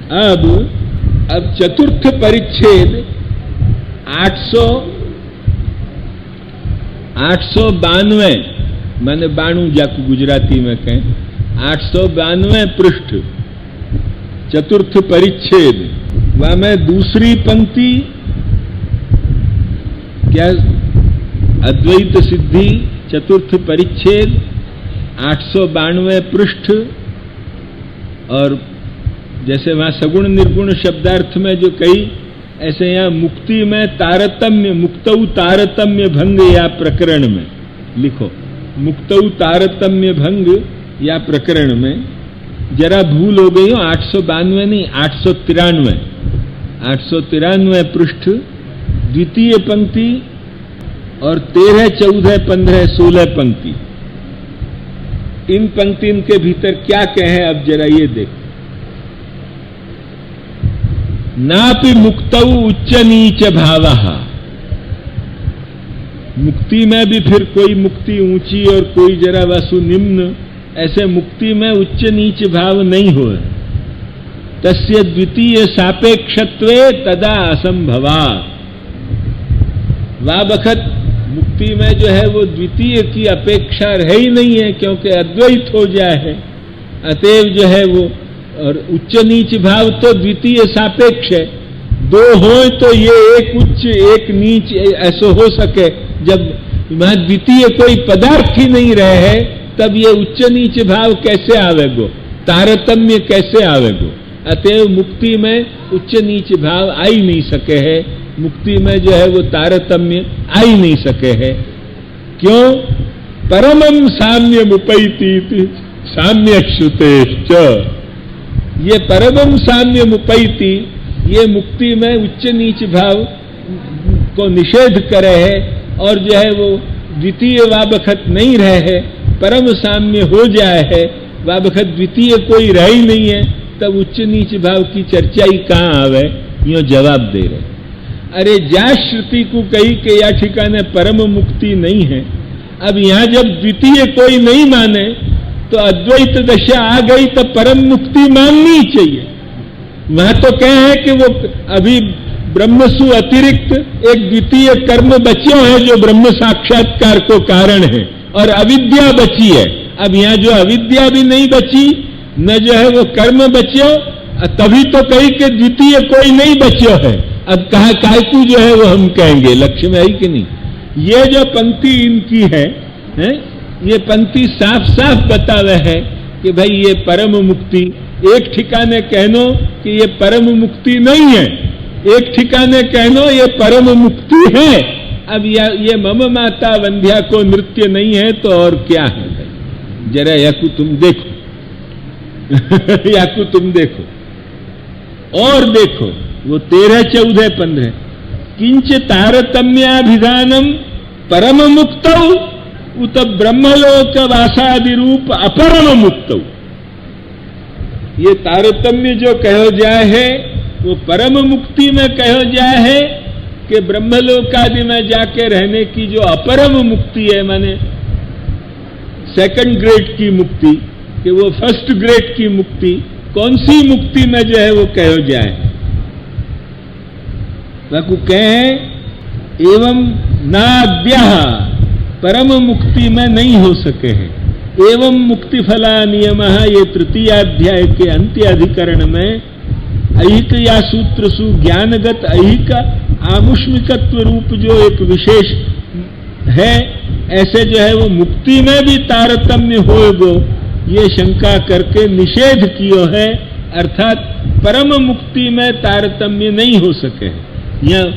अब चतुर्थ परिच्छेद 892 माने 92 जाकू गुजराती में कहें 892 पृष्ठ चतुर्थ परिच्छेद वह में दूसरी पंक्ति क्या अद्वैत सिद्धि चतुर्थ परिच्छेद 892 पृष्ठ और जैसे वहां सगुण निर्गुण शब्दार्थ में जो कही ऐसे यहां मुक्ति में तारतम्य मुक्तौ तारतम्य भंग या प्रकरण में लिखो मुक्तौ तारतम्य भंग या प्रकरण में जरा भूल हो गई हो 892 नहीं 893 पृष्ठ द्वितीय पंक्ति और 13, 14, 15, 16 पंक्ति इन पंक्ति के भीतर क्या कहे अब जरा ये देखो नापि मुक्तौ उच्च नीच भावः मुक्ति में भी फिर कोई मुक्ति ऊंची और कोई जरा वसु निम्न ऐसे मुक्ति में उच्च नीच भाव नहीं हो तस्य द्वितीय सापेक्षत्वे तदा असंभवात् वह बखत मुक्ति में जो है वो द्वितीय की अपेक्षा रह ही नहीं है क्योंकि अद्वैत हो जाए है अतएव जो है वो और उच्च नीच भाव तो द्वितीय सापेक्ष है दो हो तो ये एक उच्च एक नीच ऐसा हो सके जब वहां द्वितीय कोई पदार्थ ही नहीं रहे है तब ये उच्च नीच भाव कैसे आवेगो तारतम्य कैसे आवेगो अतएव मुक्ति में उच्च नीच भाव आ ही नहीं सके है मुक्ति में जो है वो तारतम्य आ ही नहीं सके है क्यों परमम साम्यम उपैति साम्य श्रुतेश्च ये परमम साम्यम उपैति ये मुक्ति में उच्च नीच भाव को निषेध करे है और जो है वो द्वितीय वाबखत नहीं रहे है परम साम्य हो जाए है वाबखत द्वितीय कोई रह ही नहीं है तब उच्च नीच भाव की चर्चा ही कहां आवे यो जवाब दे रहे अरे जा श्रुति को कही कि या ठिकाने परम मुक्ति नहीं है अब यहां जब द्वितीय कोई नहीं माने तो अद्वैत दशा आ गई तो परम मुक्ति माननी चाहिए वहां तो कहे हैं कि वो अभी ब्रह्मसु अतिरिक्त एक द्वितीय कर्म बचे हैं जो ब्रह्म साक्षात्कार को कारण है और अविद्या बची है अब यहां जो अविद्या भी नहीं बची न जो है वो कर्म बच्यो तभी तो कही कि द्वितीय कोई नहीं बच्यो है अब कहा कायकू जो है वो हम कहेंगे लक्ष्य में है कि नहीं ये जो पंक्ति इनकी है ये पंक्ति साफ साफ बतावे है कि भाई ये परम मुक्ति एक ठिकाने कहनो कि ये परम मुक्ति नहीं है एक ठिकाने कहनो ये परम मुक्ति है अब ये मम माता वंध्या को नृत्य नहीं है तो और क्या है भाई जरा याकू तुम देखो याकू तुम देखो और देखो वो 13, 14, 15 किंच तारतम्याभिधानम परम मुक्तौ उत ब्रह्मलोक वासादि रूप अपरम मुक्तौ ये तारतम्य जो कहो जाए है वो परम मुक्ति में कहो जाए है कि ब्रह्मलोक आदि में जाके रहने की जो अपरम मुक्ति है माने सेकंड ग्रेड की मुक्ति कि वो फर्स्ट ग्रेड की मुक्ति कौन सी मुक्ति में जो है वो कहो जाए वह कहे एवं नाद्या परम मुक्ति में नहीं हो सके हैं एवं मुक्ति फला नियम ये तृतीयाध्याय के अंत्य अधिकरण में ऐहिक या सूत्र सु ज्ञानगत ऐहिक आमुष्मिकत्व रूप जो एक विशेष है ऐसे जो है वो मुक्ति में भी तारतम्य होएगो ये शंका करके निषेध कियो है अर्थात परम मुक्ति में तारतम्य नहीं हो सके यह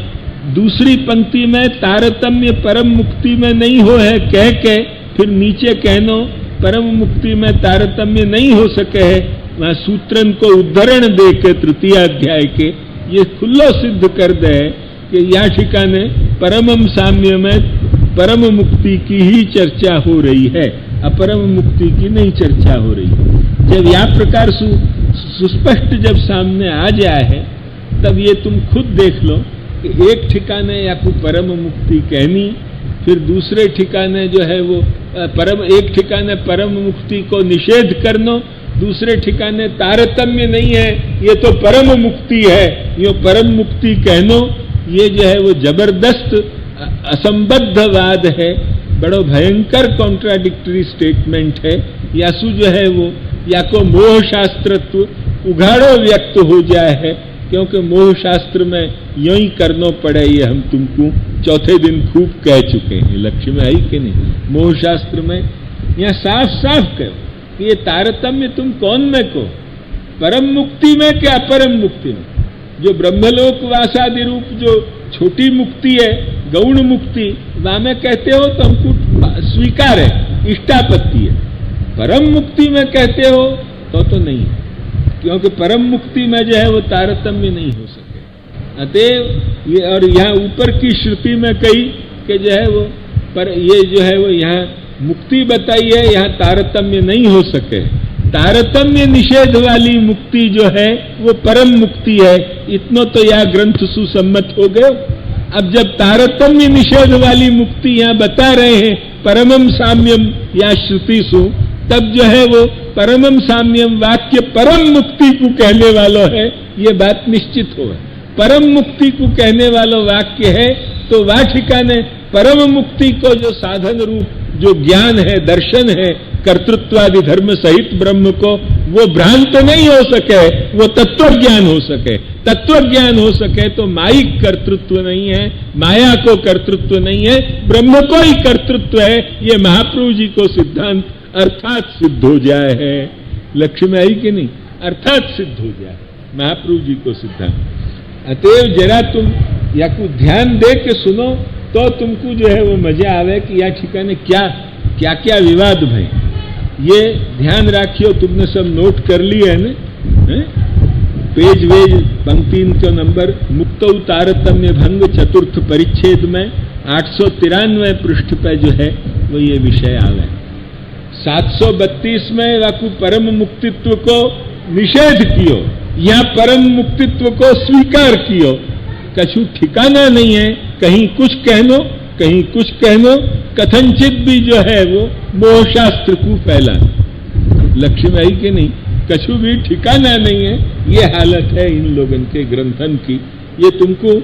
दूसरी पंक्ति में तारतम्य परम मुक्ति में नहीं हो है कह के फिर नीचे कहनो परम मुक्ति में तारतम्य नहीं हो सके है वहां सूत्रन को उद्धरण दे के तृतीयाध्याय के ये खुल्लो सिद्ध कर दे कि या ठिकाने परमम साम्य में परम मुक्ति की ही चर्चा हो रही है अपरम मुक्ति की नहीं चर्चा हो रही जब यह प्रकार सुस्पष्ट जब सामने आ जाए है तब ये तुम खुद देख लो कि एक ठिकाने या कोई परम मुक्ति कहनी फिर दूसरे ठिकाने जो है वो एक ठिकाने परम मुक्ति को निषेध करनो दूसरे ठिकाने तारतम्य नहीं है, ये तो परम मुक्ति है, यो परम मुक्ति कहनो, ये जो है वो जबरदस्त असंबद्धवाद है, बड़ो भयंकर कॉन्ट्राडिक्टरी स्टेटमेंट है। यासु जो है वो या को मोह शास्त्रत्व उघाड़ो व्यक्त हो जाए है, क्योंकि मोह शास्त्र में यूं ही करना पड़े, ये हम तुमको चौथे दिन खूब कह चुके हैं। लक्ष्य में आई कि नहीं? मोह शास्त्र में यहाँ साफ साफ कहो कि ये तारतम्य तुम कौन में को, परम मुक्ति में क्या अपरम मुक्ति में? जो ब्रह्मलोक वासादि रूप जो छोटी मुक्ति है, गौण मुक्ति, वहां में कहते हो तो हमको स्वीकार है, इष्टापत्ति है। परम मुक्ति में कहते हो तो नहीं है, क्योंकि परम मुक्ति में जो है वो तारतम्य नहीं हो सके। अतएव ये, और यहाँ ऊपर की श्रुति में कही कि जो है वो पर ये जो है वो यहाँ मुक्ति बताई है, यहाँ तारतम्य नहीं हो सके। तारतम्य निषेध वाली मुक्ति जो है वो परम मुक्ति है, इतना तो यह ग्रंथ सुसम्मत हो गए। अब जब तारतम्य निषेध वाली मुक्ति यहाँ बता रहे हैं परमम साम्यम या श्रुति सु, तब जो है वो परमम साम्यम वाक्य परम मुक्ति को कहने वाला है, ये बात निश्चित हो। परम मुक्ति को कहने वाला वाक्य है तो वह ठिकाने परम मुक्ति को जो साधन रूप जो ज्ञान है, दर्शन है, कर्तृत्वादि धर्म सहित ब्रह्म को, वो भ्रांत नहीं हो सके, वो तत्व ज्ञान हो सके। तत्व ज्ञान हो सके तो माइक कर्तृत्व नहीं है, माया को कर्तृत्व नहीं है, ब्रह्म को ही कर्तृत्व है। ये महाप्रभु जी को सिद्धांत अर्थात सिद्ध हो जाए है। लक्ष्य में आई कि नहीं? अर्थात सिद्ध हो जाए महाप्रभु जी को सिद्धांत। अतएव जरा तुम या कुछ ध्यान दे के सुनो तो तुमको जो है वो मजा आवे कि या ठिकाने क्या क्या क्या विवाद भाई, ये ध्यान रखियो। तुमने सब नोट कर लिए है ना? पेज वेज पंक्ति का नंबर मुक्तौ तारतम्य भंग चतुर्थ परिच्छेद में 893 पृष्ठ पे जो है वो ये विषय आवे। 732 में वाकु परम मुक्तित्व को निषेध कियो या परम मुक्तित्व को स्वीकार कियो, कछु ठिकाना नहीं है, कहीं कुछ कहनो कहीं कुछ कहनो, कथनचित भी जो है वो मोह शास्त्र को फैला। लक्ष्य में आई कि नहीं? कछु भी ठिकाना नहीं है, ये हालत है इन लोगन के ग्रंथन की। ये तुमको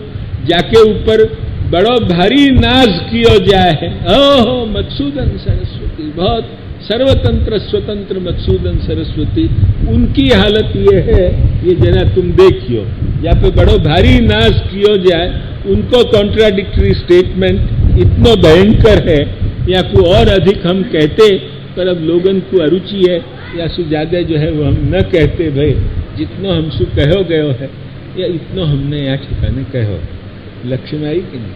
जाके ऊपर बड़ो भारी नाज किया जाए है। ओहो मधुसूदन सरस्वती, बहुत सर्वतंत्र स्वतंत्र मधुसूदन सरस्वती, उनकी हालत ये है, ये जरा तुम देखियो। यहाँ पे बड़ो भारी नाज किया जाए, उनको कॉन्ट्राडिक्टरी स्टेटमेंट इतना भयंकर है, या को और अधिक हम कहते, पर अब लोगन को अरुचि है, या सु ज्यादा जो है वो हम न कहते भाई, जितना हमसु कहो गयो है या इतना हमने यहाँ ठिकाने कहो। लक्ष्य में आई कि नहीं?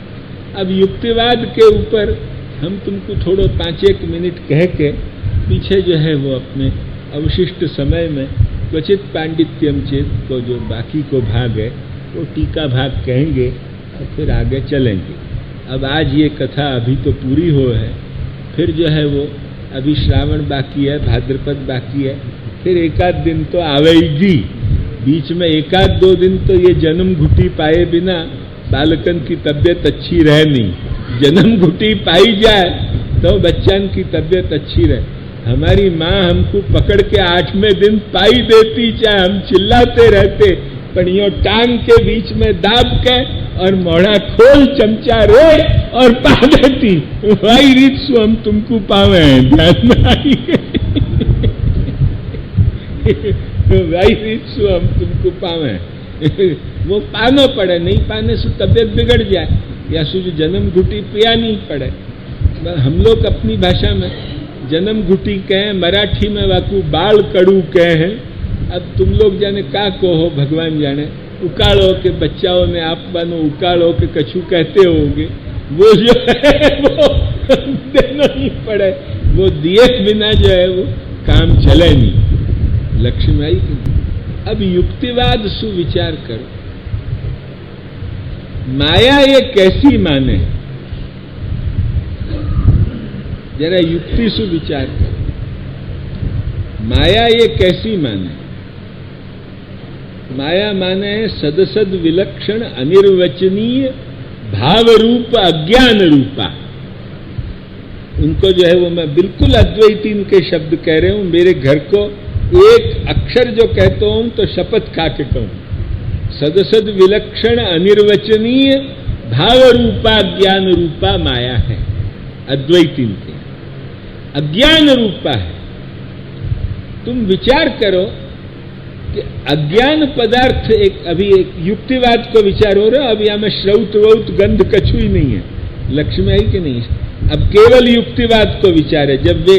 अब युक्तिवाद के ऊपर हम तुमको थोड़ो 5-1 मिनट कह के पीछे जो है वो अपने अवशिष्ट समय में क्वचित पांडित्यम चेत को जो बाकी को भाग है वो टीका भाग कहेंगे और फिर आगे चलेंगे। अब आज ये कथा अभी तो पूरी हो है, फिर जो है वो अभी श्रावण बाकी है, भाद्रपद बाकी है, फिर एकाध दिन तो आवेगी। बीच में एकाध 2 दिन तो ये जन्म घुटी पाए बिना बालकन की तबीयत अच्छी रहे नहीं। जन्म घुटी पाई जाए तो बच्चन की तबीयत अच्छी रहे। हमारी माँ हमको पकड़ के 8वें दिन पाई देती, चाहे हम चिल्लाते रहते, पर यो टांग के बीच में दाब के और मोड़ा खोल चमचा रे और पा देती। वही रीत सु हम तुमको पावे, ध्यान में आई? वही रीत सु हम तुमको पावे, वो पाना पड़े, नहीं पाने से तबियत बिगड़ जाए, या सु जो जन्म घुटी पिया नहीं पड़े। हम लोग अपनी भाषा में जन्म घुटी कहें, मराठी में वाकू बाल कड़ू कहे हैं। अब तुम लोग जाने का कहो, भगवान जाने। उकाड़ो के बच्चाओं ने आप बनो उकाड़ो के कछु कहते होंगे, वो जो है वो देना ही पड़े, वो दिए बिना जो है वो काम चले नहीं। लक्ष्य में आई कि अब युक्तिवाद सुविचार करो, माया ये कैसी माने, जरा युक्ति सुविचार करो। माया ये कैसी माने? माया माने है सदसद विलक्षण अनिर्वचनीय भाव रूप अज्ञान रूपा। उनको जो है वो मैं बिल्कुल अद्वैती इनके शब्द कह रहे हूं। मेरे घर को एक अक्षर जो कहता हूं तो शपथ खा के कहूं, सदसद विलक्षण अनिर्वचनीय भाव रूपा ज्ञान रूपा माया है। अद्वैत इनके अज्ञान रूपा है। तुम विचार करो कि अज्ञान पदार्थ अभी एक युक्तिवाद को विचार हो रहा है। अब यहां में श्रौत वौत गंध कछु ही नहीं है, लक्ष्य में आई कि नहीं। अब केवल युक्तिवाद को विचार है। जब वे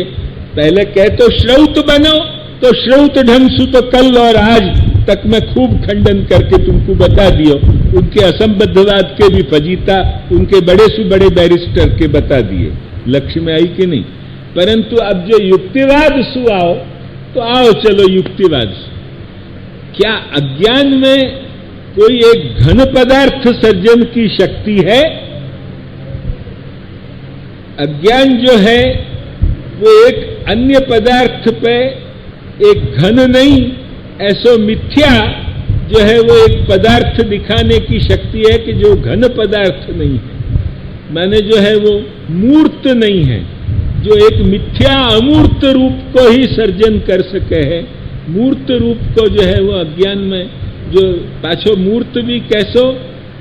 पहले कहते तो श्रौत बनो, तो श्रौत ढंग से तो कल और आज तक मैं खूब खंडन करके तुमको बता दियो, उनके असंबद्धवाद के भी फजीता उनके बड़े से बड़े बैरिस्टर के बता दिए, लक्ष्य में आई कि नहीं। परंतु अब जो युक्तिवाद सु आओ, तो आओ चलो युक्तिवाद सु। क्या अज्ञान में कोई एक घन पदार्थ सर्जन की शक्ति है? अज्ञान जो है वो एक अन्य पदार्थ पे एक घन नहीं, ऐसो मिथ्या जो है वो एक पदार्थ दिखाने की शक्ति है कि जो घन पदार्थ नहीं है, माने जो है वो मूर्त नहीं है, जो एक मिथ्या अमूर्त रूप को ही सर्जन कर सके है। मूर्त रूप को जो है वो अज्ञान में, जो पाछो मूर्त भी कैसो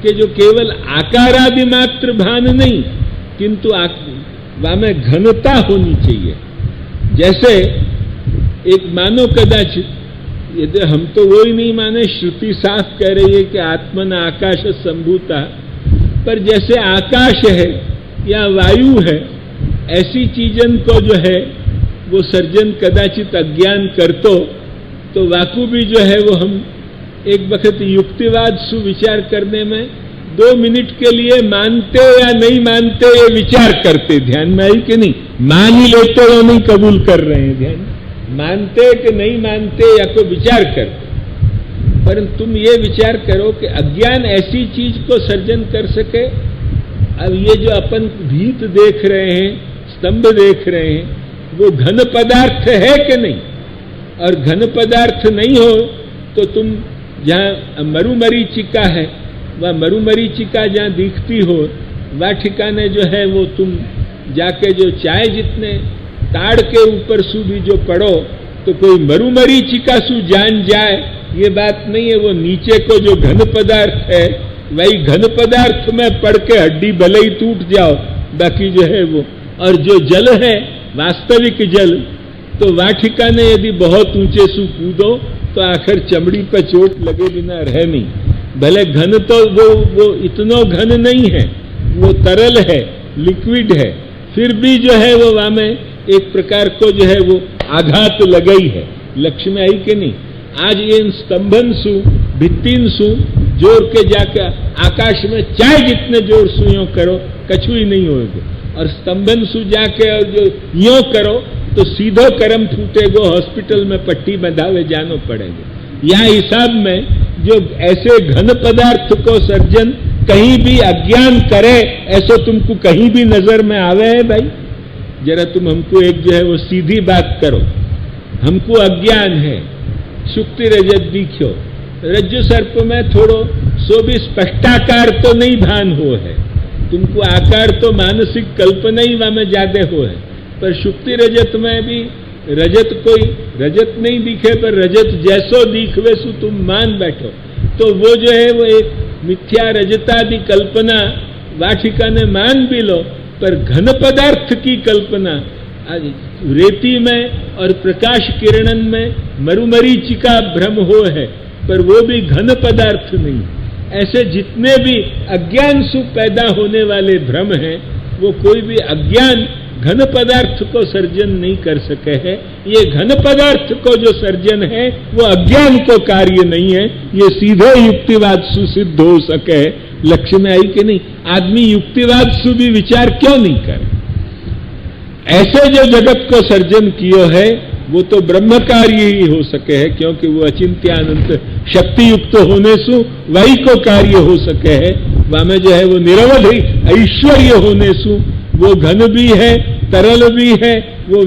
कि जो केवल आकारादि मात्र भान नहीं, किंतु वामे घनता होनी चाहिए। जैसे एक मानो कदाचित, यदि हम तो वो ही नहीं माने, श्रुति साफ कह रही है कि आत्मन आकाश संभूता, पर जैसे आकाश है या वायु है, ऐसी चीजन को जो है वो सर्जन कदाचित अज्ञान करतो, तो वाकु भी जो है वो हम एक वक्त युक्तिवाद सुविचार करने में 2 मिनट के लिए मानते या नहीं मानते ये विचार करते, ध्यान में आई कि नहीं। मान ही लेते हो नहीं कबूल कर रहे हैं, ध्यान मानते कि नहीं मानते या को विचार करते। परंतु तुम ये विचार करो कि अज्ञान ऐसी चीज को सर्जन कर सके। अब ये जो अपन भीत देख रहे हैं, स्तंभ देख रहे हैं, वो घन पदार्थ है कि नहीं? और घन पदार्थ नहीं हो तो तुम जहां मरुमरीचिका है, वह मरुमरीचिका जहां दिखती हो, वह ठिकाने जो है वो तुम जाके जो चाय जितने ताड़ के ऊपर सु भी जो पड़ो, तो कोई मरुमरीचिका सु जान जाए, ये बात नहीं है। वो नीचे को जो घन पदार्थ है, वही घन पदार्थ में पड़ के हड्डी भले ही टूट जाओ, बाकी जो है वो, और जो जल है वास्तविक जल, तो वह ठिकाने यदि बहुत ऊंचे सु कूदो तो आखिर चमड़ी पर चोट लगे बिना रह नहीं। भले घन तो वो इतना घन नहीं है, वो तरल है, लिक्विड है, फिर भी जो है वो वहां में एक प्रकार को जो है वो आघात लगई है, लक्ष्य में आई कि नहीं। आज ये स्तंभन सु भित्तिन सु जोर के जाकर आकाश में चाहे जितने जोर सु यो करो कछु ही नहीं होगा, और स्तंभन सु जाके और जो यो करो तो सीधो करम फूटेगो, हॉस्पिटल में पट्टी बंधावे जानो पड़ेगा। या हिसाब में जो ऐसे घन पदार्थ को सर्जन कहीं भी अज्ञान करे, ऐसो तुमको कहीं भी नजर में आवे है भाई? जरा तुम हमको एक जो है वो सीधी बात करो। हमको अज्ञान है, शुक्ति रजत दिख्यो, रज्जु सर्प में थोड़ो सो भी स्पष्टाकार तो नहीं भान हो है, तुमको आकार तो मानसिक कल्पना ही वहां में ज्यादा हो है, पर शुक्ति रजत में भी रजत कोई रजत नहीं दिखे, पर रजत जैसो दिखवे सु तुम मान बैठो, तो वो जो है वो एक मिथ्या रजतादि कल्पना वाठिका ने मान भी लो, पर घन पदार्थ की कल्पना रेती में और प्रकाश किरणन में मरुमरीचिका भ्रम हो है, पर वो भी घन पदार्थ नहीं। ऐसे जितने भी अज्ञान से पैदा होने वाले भ्रम हैं, वो कोई भी अज्ञान घन पदार्थ को सर्जन नहीं कर सके है। ये घन पदार्थ को जो सर्जन है वो अज्ञान को कार्य नहीं है, ये सीधे युक्तिवाद से सिद्ध हो सके। लक्ष्य में आई कि नहीं? आदमी युक्तिवाद से भी विचार क्यों नहीं करे? ऐसे जो जगत को सर्जन कियो है वो तो ब्रह्म कार्य ही हो सके है, क्योंकि वो अचिंत्यानंत शक्ति युक्त होने से वही को कार्य हो सके है। वहां में जो है वो निरवधि ऐश्वर्य होने से वो घन भी है, तरल भी है, वो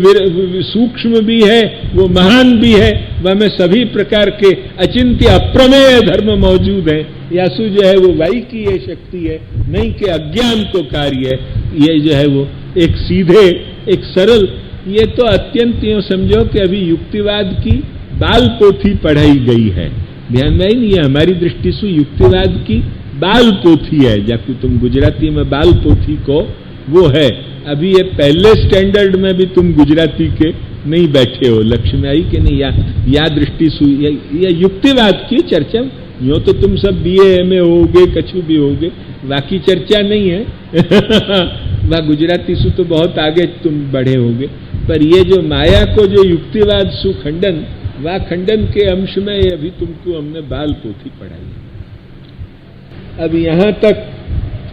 सूक्ष्म भी है, वो महान भी है, वह में सभी प्रकार के अचिंत्य अप्रमेय धर्म मौजूद है। यासु जो है वो वाई की ये शक्ति है, नहीं कि अज्ञान को कार्य है। ये जो है वो एक सीधे एक सरल, ये तो अत्यंत यूं समझो कि अभी युक्तिवाद की बाल पोथी पढ़ाई गई है। ध्यान में नहीं, ये हमारी दृष्टि से युक्तिवाद की बाल पोथी है, जाकू तुम गुजराती में बाल पोथी को वो है। अभी ये पहले स्टैंडर्ड में भी तुम गुजराती के नहीं बैठे हो, लक्ष्य में आई कि नहीं, या दृष्टि से या युक्तिवाद की चर्चा। यो तो तुम सब BA MA होगे, कछु भी होगे, बाकी चर्चा नहीं है। वह गुजराती सु तो बहुत आगे तुम बढ़े होगे, पर ये जो माया को जो युक्तिवाद सु खंडन, वह खंडन के अंश में ये अभी तुमको हमने बाल पोथी पढ़ाई। अब यहां तक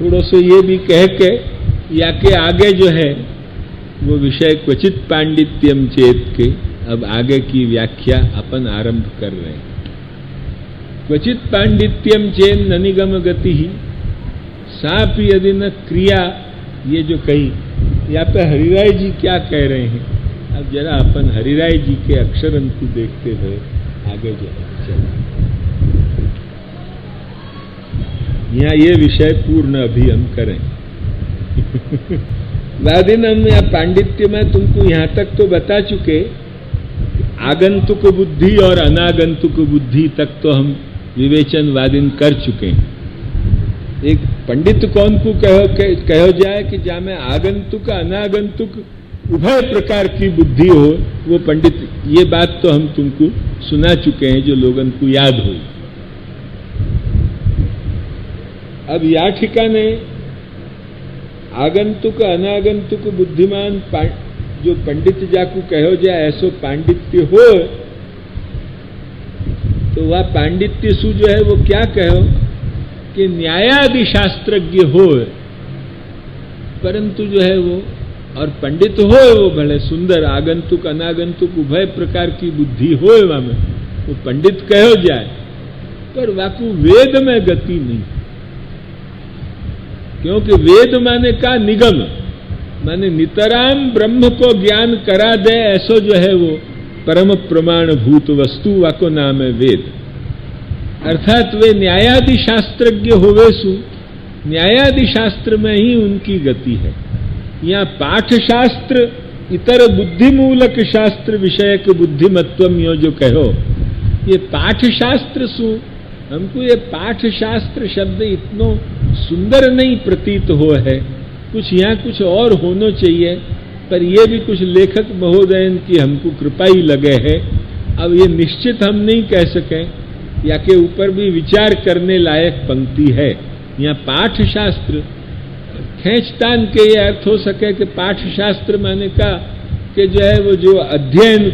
थोड़ा सा ये भी कह के या के आगे जो है वो विषय क्वचित पांडित्यम चेत के, अब आगे की व्याख्या अपन आरंभ कर रहे हैं। क्वचित पांडित्यम चेन न निगम गति ही सापि यदि न क्रिया, ये जो कही यहाँ पे हरिराय जी क्या कह रहे हैं, अब जरा अपन हरिराय जी के अक्षरन को देखते हुए आगे चले। यहाँ ये विषय पूर्ण अभी हम करें। वादिन हम या पांडित्य में तुमको यहां तक तो बता चुके, आगंतुक बुद्धि और अनागंतुक बुद्धि तक तो हम विवेचन वादिन कर चुके हैं। एक पंडित कौन को कहो जाए कि जहां में आगंतुक अनागंतुक उभय प्रकार की बुद्धि हो, वो पंडित। ये बात तो हम तुमको सुना चुके हैं, जो लोगन को याद हुई। अब या ठिकाने आगंतुक अनागंतुक बुद्धिमान जो पंडित जाकू कहो जाए ऐसो पांडित्य हो, तो वह पांडित्य सु जो है वो क्या कहो कि न्यायादि शास्त्रज्ञ हो, परंतु जो है वो और पंडित हो वो भले सुंदर, आगंतुक अनागंतुक उभय प्रकार की बुद्धि हो वहां में, वो पंडित कहो जाए, पर वाकू वेद में गति नहीं। क्योंकि वेद माने का निगम, माने नितराम ब्रह्म को ज्ञान करा दे, ऐसो जो है वो परम प्रमाण भूत वस्तु वाको नाम है वेद। अर्थात वे न्यायादि शास्त्रज्ञ होवे सु, न्यायादि शास्त्र में ही उनकी गति है। यहाँ पाठ शास्त्र इतर बुद्धिमूलक शास्त्र विषयक बुद्धिमत्वम यो जो कहो, ये पाठ शास्त्र सु, हमको ये पाठ शास्त्र शब्द इतनो सुंदर नहीं प्रतीत हो है, कुछ यहाँ कुछ और होना चाहिए, पर ये भी कुछ लेखक महोदयन की हमको कृपा ही लगे है। अब ये निश्चित हम नहीं कह सकें, या के ऊपर भी विचार करने लायक पंक्ति है। यहाँ पाठ शास्त्र खेचतान के ये अर्थ हो सके कि पाठ शास्त्र माने का कि जो है वो जो अध्ययन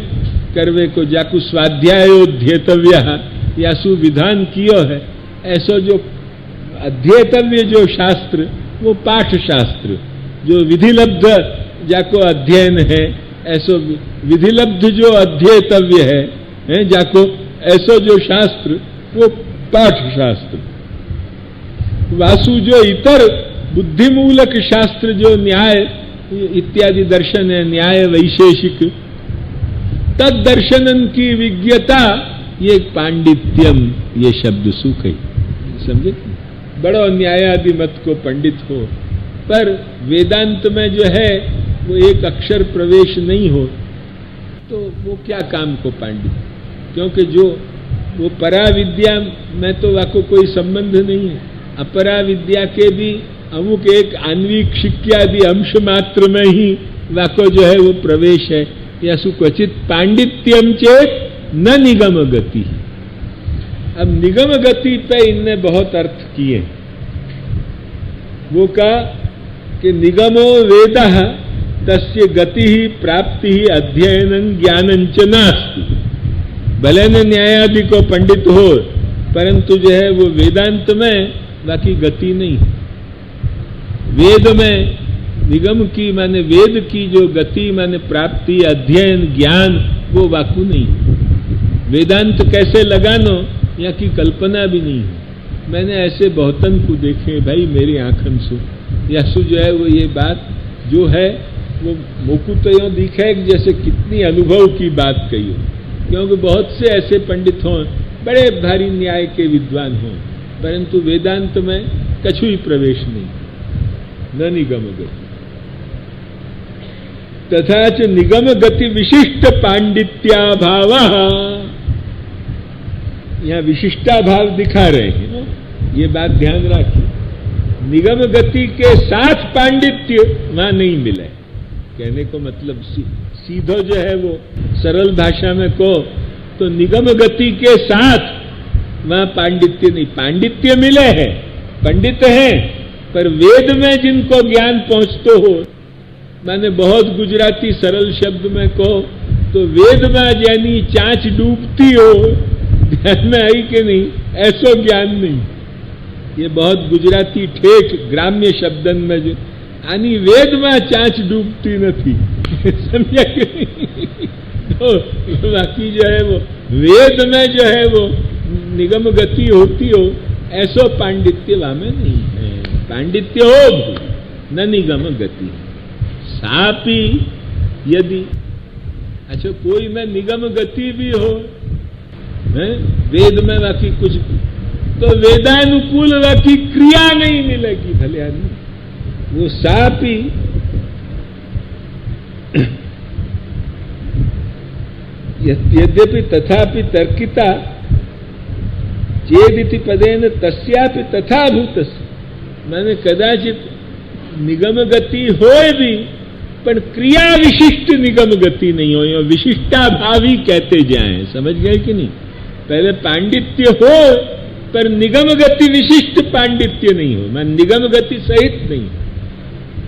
करवे को जाकू स्वाध्यायोध्येतव्य या सुविधान कियो है, ऐसो जो अध्येतव्य जो शास्त्र वो पाठ शास्त्र, जो विधिलब्ध जाको अध्ययन है, ऐसो विधिलब्ध जो अध्येतव्य है जाको ऐसो जो शास्त्र वो पाठ शास्त्र। वासु जो इतर बुद्धिमूलक शास्त्र जो न्याय इत्यादि दर्शन है, न्याय वैशेषिक तद दर्शनन की विज्ञता, ये पांडित्यम ये शब्द सुख है, समझे। बड़ो न्यायादि मत को पंडित हो, पर वेदांत में जो है वो एक अक्षर प्रवेश नहीं हो, तो वो क्या काम को पंडित। क्योंकि जो वो परा विद्या में तो वाको कोई संबंध नहीं है, अपरा विद्या के भी अमुक एक आणविक शिक्यादि अंश मात्र में ही वाको जो है वो प्रवेश है। या सुक्वचित पांडित्यम चेत न निगम गति। अब निगम गति पे इनने बहुत अर्थ किए। वो कहा कि निगमो वेदः तस्य गति ही प्राप्ति ही अध्ययनं ज्ञानंच नास्ति। भले न न्यायादि को पंडित हो, परंतु जो है वो वेदांत में बाकी गति नहीं। वेद में निगम की माने वेद की जो गति माने प्राप्ति अध्ययन ज्ञान वो वाकु नहीं। वेदांत कैसे लगानो या की कल्पना भी नहीं है। मैंने ऐसे बहुतन को देखे भाई मेरी आंखन सु या सु जो है वो ये बात जो है वो मोकू तो यो दिखे जैसे कितनी अनुभव की बात कही हो। क्योंकि बहुत से ऐसे पंडित हों, बड़े भारी न्याय के विद्वान हों, परंतु वेदांत में कछु ही प्रवेश नहीं, न निगम गति। तथा च निगम गति विशिष्ट पांडित्याभावः यहाँ विशिष्टा भाव दिखा रहे हैं, ये बात ध्यान रखिए। निगम गति के साथ पांडित्य वहां नहीं मिले। कहने को मतलब सीधो जो है वो सरल भाषा में को तो निगम गति के साथ वहां पांडित्य नहीं, पांडित्य मिले है, पंडित है, पर वेद में जिनको ज्ञान पहुंचतो हो, माने बहुत गुजराती सरल शब्द में कहो तो वेद में यानी चांच डूबती हो, ध्यान में आई कि नहीं, ऐसो ज्ञान नहीं। ये बहुत गुजराती ठेठ ग्राम्य शब्दन में जो आनी वेद में चांच डूबती नहीं, समझा कि नहीं? तो बाकी जो है वो वेद में जो है वो निगम गति होती हो, ऐसो पांडित्य वहां में नहीं है। पांडित्य हो न निगम गति, सापी यदि अच्छा कोई में निगम गति भी हो है? वेद में बाकी कुछ तो वेदानुकूल बाकी क्रिया नहीं मिलेगी भले आदमी, वो सापी यद्यपि तथापि तर्किता चेदिति पदेन तस्यापि तथा भूतस्य, माने कदाचित निगम गति होए भी पर क्रिया विशिष्ट निगम गति नहीं हो, विशिष्टा भावी कहते जाएं, समझ गए कि नहीं? पहले पांडित्य हो पर निगम गति विशिष्ट पांडित्य नहीं हो, मैं निगम गति सहित नहीं।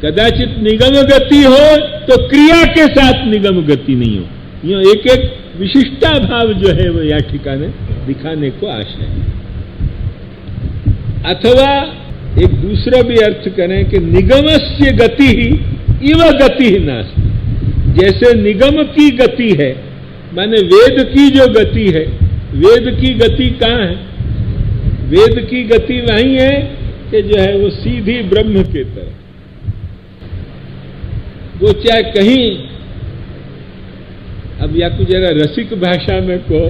कदाचित निगम गति हो तो क्रिया के साथ निगम गति नहीं हो, यो एक एक विशिष्टा भाव जो है वो या ठिकाने दिखाने को आशा है। अथवा एक दूसरा भी अर्थ करें कि निगमस्य गति ही इव गति ही नास्ति, जैसे निगम की गति है, माने वेद की जो गति है, वेद की गति कहाँ है? वेद की गति वही है कि जो है वो सीधी ब्रह्म के तरफ, वो चाहे कहीं, अब या कुछ जरा रसिक भाषा में कहो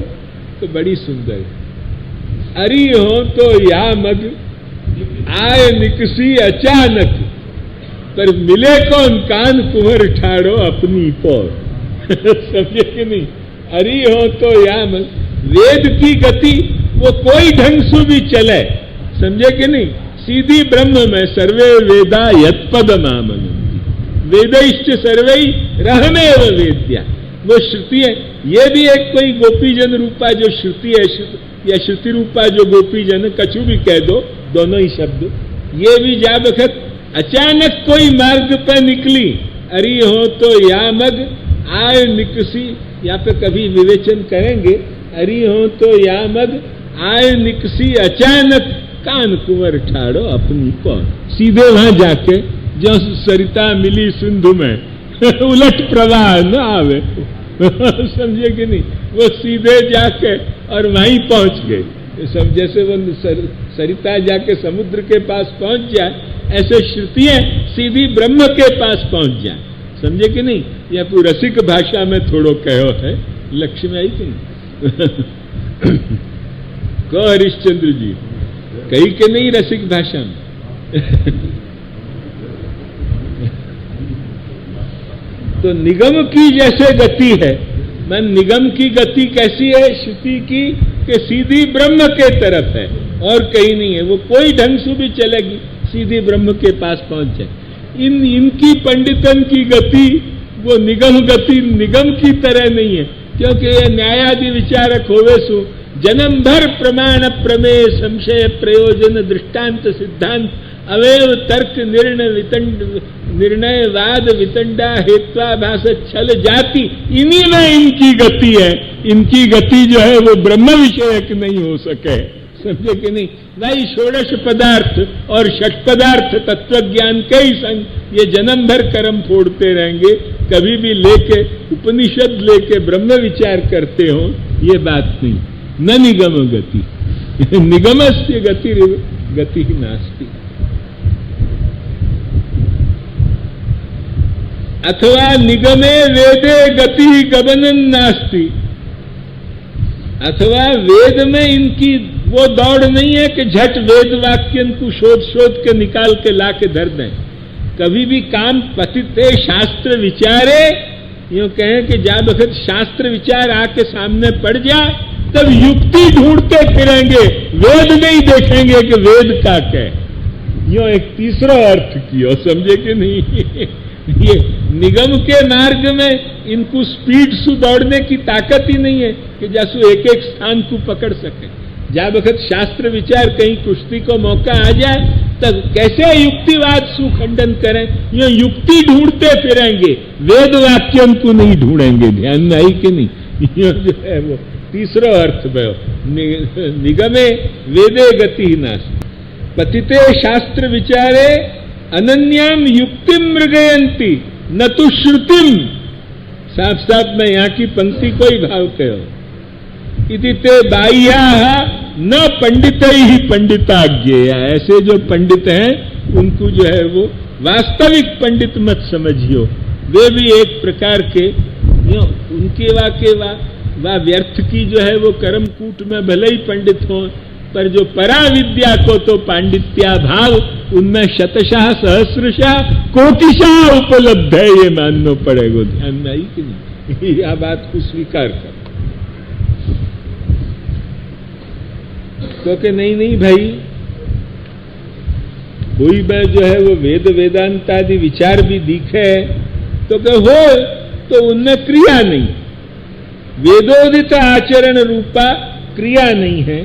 तो बड़ी सुंदर है। अरी हो तो या मग आए निकसी अचानक, पर मिले कौन कान कुंवर ठाड़ो अपनी पौर, समझे कि नहीं? अरी हो तो या मग, वेद की गति वो कोई ढंग से भी चले, समझे कि नहीं? सीधी ब्रह्म में सर्वे वेदा यत्पदम आमनन्ति, वेदैश्च सर्वै रहमेव वेद्या, वो श्रुति है। ये भी एक कोई गोपीजन रूपा जो श्रुति है, या श्रुति रूपा जो गोपीजन, कछु भी कह दो, दोनों ही शब्द, ये भी जा बखत अचानक कोई मार्ग पे निकली, अरी हो तो या मग आए निकसी, यहाँ पे कभी विवेचन करेंगे, अरी हो तो या मग आए निकसी अचानक कान कुंवर ठाड़ो अपनी पौर, सीधे वहां जाके जो सरिता मिली सिंधु में उलट प्रवाह न आवे, समझे कि नहीं? वो सीधे जाके और वहीं पहुंच गए, सब जैसे वो सरिता जाके समुद्र के पास पहुंच जाए, ऐसे श्रुतियां सीधी ब्रह्म के पास पहुंच जाए, समझे कि नहीं? या पूरी रसिक भाषा में थोड़ो कहो है, लक्ष्य में आई कि नहीं? कहो हरिश्चंद्र जी, कही के नहीं रसिक भाषा में? तो निगम की जैसे गति है, मैं निगम की गति कैसी है श्रुति की, कि सीधी ब्रह्म के तरफ है और कहीं नहीं है, वो कोई ढंग से भी चलेगी, सीधी ब्रह्म के पास पहुंच जाए। इनकी पंडितन की गति वो निगम गति निगम की तरह नहीं है, क्योंकि ये न्यायादि विचारक होवे सु जन्म भर प्रमाण प्रमेय संशय प्रयोजन दृष्टांत सिद्धांत अवयव तर्क निर्णय वाद वितंडा हेत्वाभास छल जाति, इन्हीं में इनकी गति है। इनकी गति जो है वो ब्रह्म विषयक नहीं हो सके, समझे कि नहीं? भाई षोडश पदार्थ और षट पदार्थ तत्व ज्ञान के ही संग ये जन्म भर कर्म फोड़ते रहेंगे, कभी भी लेके उपनिषद लेके ब्रह्म विचार करते हो, ये बात नहीं। न निगम गति निगमस्य गति ही नास्ति। अथवा निगमे वेदे गति गमनन नास्ति, अथवा वेद में इनकी वो दौड़ नहीं है कि झट वेद वाक्यन को शोध के निकाल के ला के धर दें। कभी भी काम पतिते शास्त्र विचारे, यूं कहें कि जा बखत शास्त्र विचार आके सामने पड़ जाए तब युक्ति ढूंढते फिरेंगे, वेद नहीं देखेंगे कि वेद का क्या है। यो एक तीसरा अर्थ किया, समझे कि नहीं? ये निगम के मार्ग में इनको स्पीड से दौड़ने की ताकत ही नहीं है कि जैसु एक एक स्थान को पकड़ सके। जब वक्त शास्त्र विचार कहीं कुश्ती को मौका आ जाए तब कैसे युक्तिवाद सु खंडन करें? ये युक्ति ढूंढते फिरेंगे, वेद वाक्यन को नहीं ढूंढेंगे। ध्यान में आई कि नहीं? ये जो है वो तीसरा अर्थ भयो, निगमे वेदे गति नाश पतिते शास्त्र विचारे अनन्याम युक्तिम मृगयंती न तो श्रुतिम। साफ साफ में यहां की पंक्ति कोई भाव कहो, इति ते बाह्या न पंडित ही पंडिताज्ञेय। ऐसे जो पंडित हैं उनको जो है वो वास्तविक पंडित मत समझियो, वे भी एक प्रकार के उनके वा व्यर्थ की जो है वो कर्मकूट में भले ही पंडित हो, पर जो पराविद्या को तो पांडित्या भाव उनमें शतशः सहस्रशः कोटिशः उपलब्ध है, ये मानना पड़ेगा। ध्यान में आई कि नहीं? यह बात को स्वीकार कर। तो कि नहीं भाई, कोई बार जो है वो वेद वेदांत आदि विचार भी दिखे तो कि हो तो उनमें क्रिया नहीं, वेदोदित आचरण रूपा क्रिया नहीं है।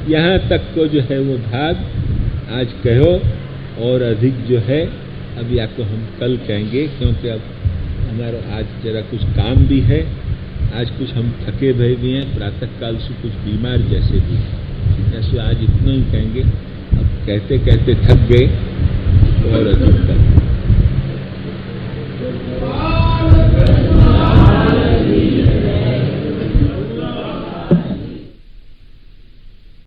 यहां तक को जो है वो भाग आज कहो, और अधिक जो है अब या तो हम कल कहेंगे, क्योंकि अब हमारा आज जरा कुछ काम भी है। आज कुछ हम थके भय भी हैं, प्रातः काल से कुछ बीमार जैसे भी हैं। ऐसे आज इतना ही कहेंगे, अब कहते कहते थक गए और अधिक कल।